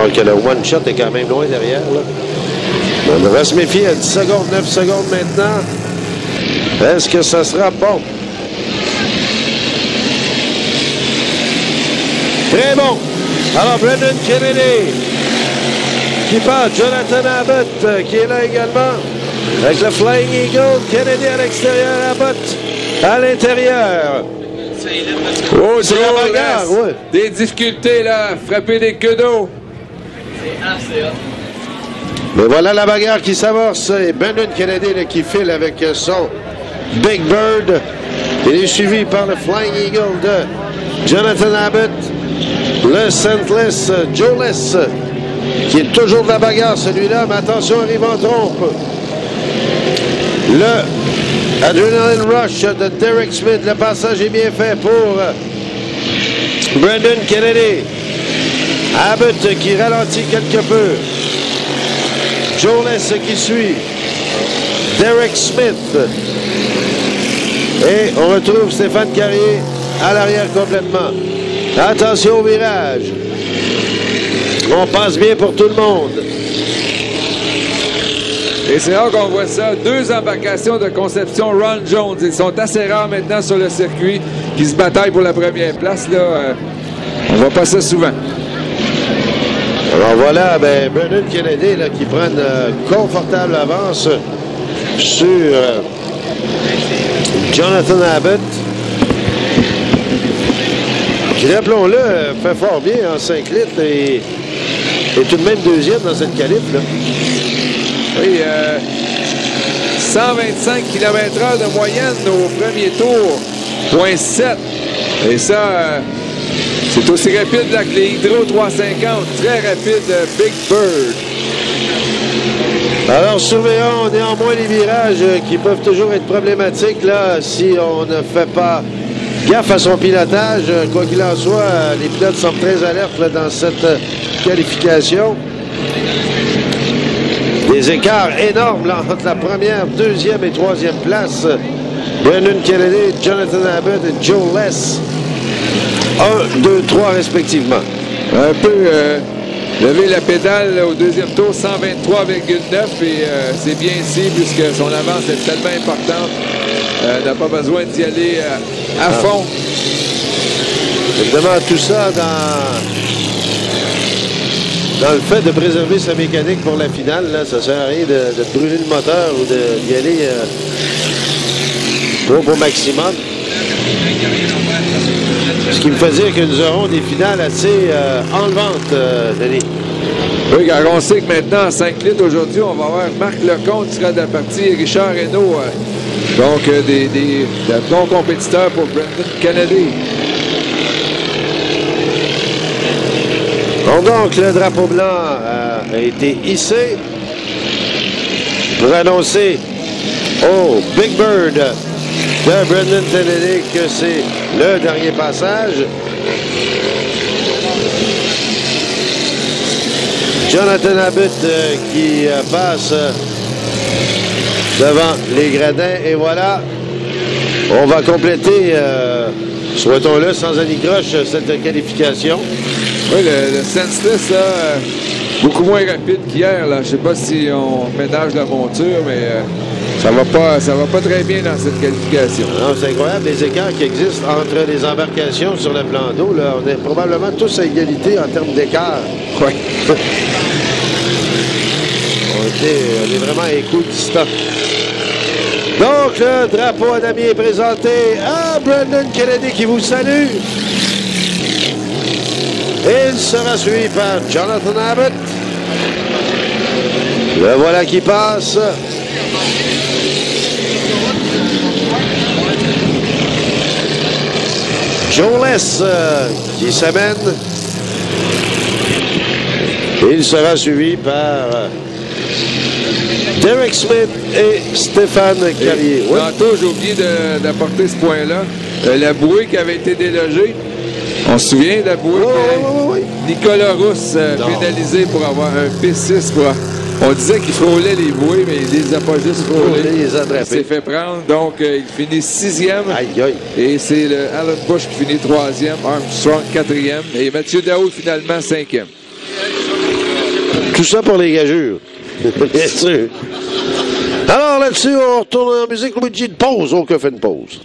Alors que le one-shot est quand même loin derrière. Là. On devrait se méfier à 10 secondes, 9 secondes maintenant. Est-ce que ça sera bon? Très bon. Alors, Brendan Kennedy qui part. Jonathan Abbott qui est là également. Avec le Flying Eagle. Kennedy à l'extérieur. Abbott à l'intérieur. Oh, c'est la bagarre, ouais. Des difficultés, là. Frapper des queues d'eau. Mais voilà la bagarre qui s'amorce. Et Brendan Kennedy là, qui file avec son Big Bird. Il est suivi par le Flying Eagle de Jonathan Abbott. Le Scentless Joe Less, qui est toujours de la bagarre, celui-là, mais attention, arrive en trompe. Le Adrenaline Rush de Derek Smith, le passage est bien fait pour Brendan Kennedy. Abbott qui ralentit quelque peu. Joe Less qui suit. Derek Smith. Et on retrouve Stéphane Carrier à l'arrière complètement. Attention au virage. On passe bien pour tout le monde. Et c'est rare qu'on voit ça. 2 embarcations de conception Ron Jones. Ils sont assez rares maintenant sur le circuit qui se bataillent pour la première place. Là, on voit pas ça souvent. Alors voilà, ben, Brendan Kennedy là, qui prend une confortable avance sur Jonathan Abbott. Qui, rappelons-le, fait fort bien en 5 litres et est tout de même deuxième dans cette qualif. Là. Oui, 125 km/h de moyenne au premier tour, 0.7. Et ça, c'est aussi rapide là, que les Hydro 350. Très rapide, Big Bird. Alors, surveillons néanmoins les virages qui peuvent toujours être problématiques là, si on ne fait pas gaffe à son pilotage. Quoi qu'il en soit, les pilotes sont très alertes là, dans cette qualification. Des écarts énormes là, entre la première, deuxième et troisième place. Brendan Kennedy, Jonathan Abbott et Joe Less. 1, 2, 3 respectivement. Un peu lever la pédale là, au deuxième tour, 123,9 et c'est bien ici puisque son avance est tellement importante. N'a pas besoin d'y aller à fond. Évidemment, tout ça dans le fait de préserver sa mécanique pour la finale. Là, ça ne sert à rien de brûler le moteur ou d'y aller au maximum. Ce qui me fait dire que nous aurons des finales assez enlevantes, Denis. Oui, car on sait que maintenant, en 5 litres aujourd'hui, on va avoir Marc Lecomte qui sera de la partie et Richard Hinault. Donc, des bons compétiteurs pour Brendan Kennedy. Donc, le drapeau blanc a été hissé pour annoncer au Big Bird de Brendan Kennedy que c'est le dernier passage. Jonathan Abbott qui passe devant les gradins. Et voilà, on va compléter, souhaitons-le, sans anicroche, cette qualification. Oui, le Senseless, beaucoup moins rapide qu'hier. Je ne sais pas si on ménage la monture, mais ça va pas très bien dans cette qualification. Non, c'est incroyable les écarts qui existent entre les embarcations sur le plan d'eau. On est probablement tous à égalité en termes d'écart. Oui. on est vraiment à équidistant. Donc, le drapeau à damier est présenté à Brendan Kennedy qui vous salue. Et il sera suivi par Jonathan Abbott. Le voilà qui passe. Joe Less qui s'amène. Et il sera suivi par Derek Smith et Stéphane Carrier. Oui. Tantôt, j'ai oublié d'apporter ce point-là. La bouée qui avait été délogée. On se souvient de la bouée? Oui. Nicolas Rousse pénalisé pour avoir un P6. On disait qu'il frôlait les bouées, mais il les a pas juste frôlés. Il s'est fait prendre. Donc, il finit 6e. Aïe, aïe. Et c'est le Alan Bush qui finit 3e. Armstrong 4e. Et Mathieu Daoud finalement 5e. Tout ça pour les gageures. Bien sûr. Alors là-dessus, on retourne en musique. Luigi, de pause. On fait une pause.